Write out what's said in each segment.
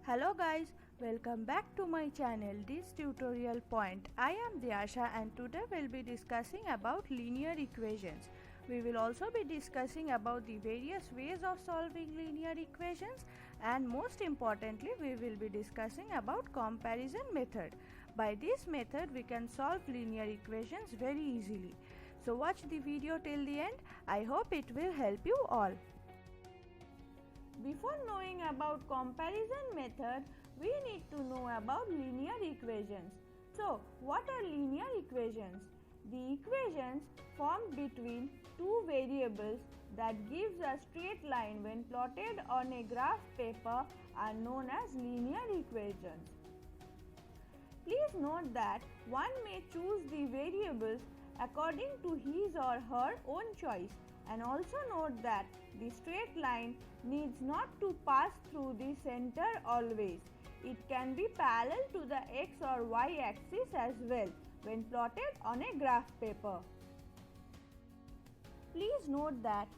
Hello guys, welcome back to my channel This Tutorial Point. I am Diyasha and today we'll be discussing about linear equations. We will also be discussing about the various ways of solving linear equations, and most importantly we will be discussing about comparison method. By this method we can solve linear equations very easily. So watch the video till the end. I hope it will help you all. Before knowing about comparison method, we need to know about linear equations. So, what are linear equations? The equations formed between two variables that gives a straight line when plotted on a graph paper are known as linear equations. Please note that one may choose the variables according to his or her own choice, and also note that the straight line needs not to pass through the center always. It can be parallel to the x or y axis as well when plotted on a graph paper. Please note that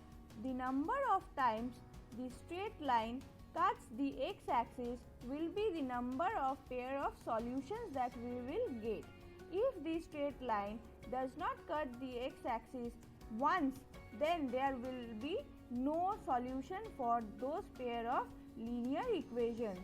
the number of times the straight line cuts the x-axis will be the number of pair of solutions that we will get. If the straight line does not cut the x-axis once, then there will be no solution for those pair of linear equations.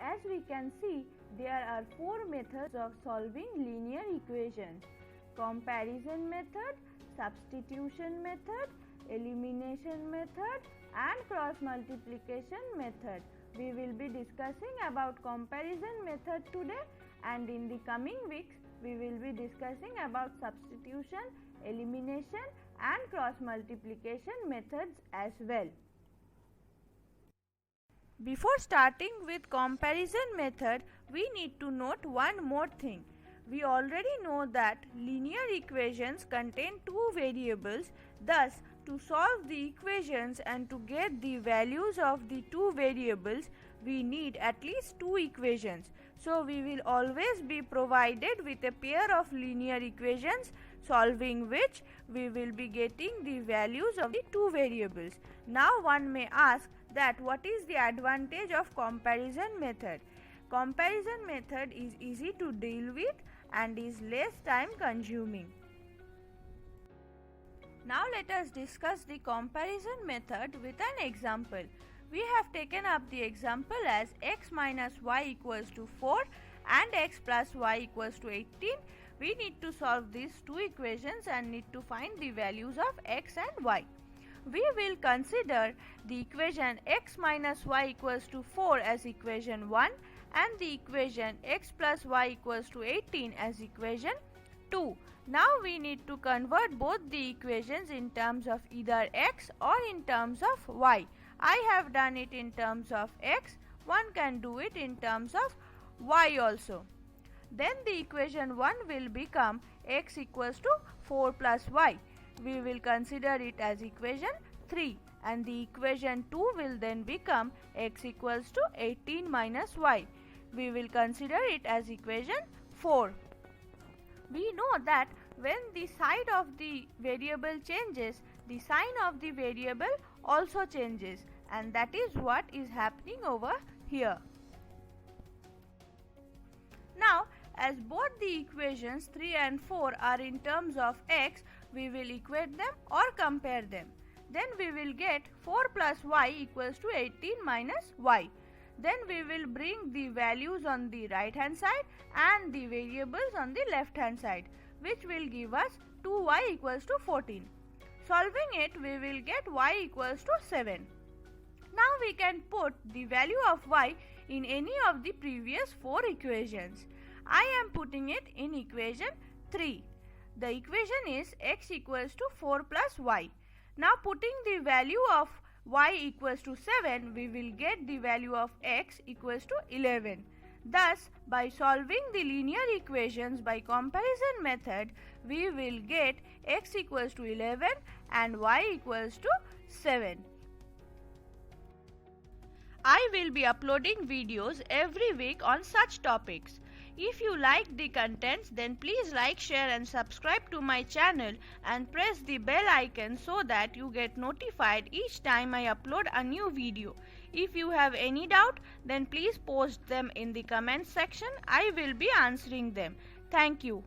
As we can see, there are four methods of solving linear equations: comparison method, substitution method, elimination method, and cross multiplication method. We will be discussing about comparison method today, and in the coming weeks we will be discussing about substitution, elimination, and cross multiplication methods as well. Before starting with comparison method, we need to note one more thing. We already know that linear equations contain two variables. Thus, to solve the equations and to get the values of the two variables, we need at least two equations. So, we will always be provided with a pair of linear equations, solving which we will be getting the values of the two variables. Now, one may ask that what is the advantage of comparison method? Comparison method is easy to deal with and is less time consuming. Now let us discuss the comparison method with an example. We have taken up the example as x minus y equals to 4 and x plus y equals to 18. We need to solve these two equations and need to find the values of x and y. We will consider the equation x minus y equals to 4 as equation 1 and the equation x plus y equals to 18 as equation 2. Now we need to convert both the equations in terms of either x or in terms of y. I have done it in terms of x, one can do it in terms of y also. Then the equation 1 will become x equals to 4 plus y. We will consider it as equation 3, and the equation 2 will then become x equals to 18 minus y. We will consider it as equation 4. We know that when the side of the variable changes, the sign of the variable also changes, and that is what is happening over here. Now, as both the equations 3 and 4 are in terms of x, we will equate them or compare them. Then we will get 4 plus y equals to 18 minus y. Then we will bring the values on the right hand side and the variables on the left hand side, which will give us 2y equals to 14. Solving it, we will get y equals to 7. Now we can put the value of y in any of the previous four equations. I am putting it in equation 3. The equation is x equals to 4 plus y. Now putting the value of y equals to 7, we will get the value of x equals to 11. Thus, by solving the linear equations by comparison method, we will get x equals to 11 and y equals to 7. I will be uploading videos every week on such topics. If you like the contents, then please like, share and subscribe to my channel and press the bell icon so that you get notified each time I upload a new video. If you have any doubt, then please post them in the comment section. I will be answering them. Thank you.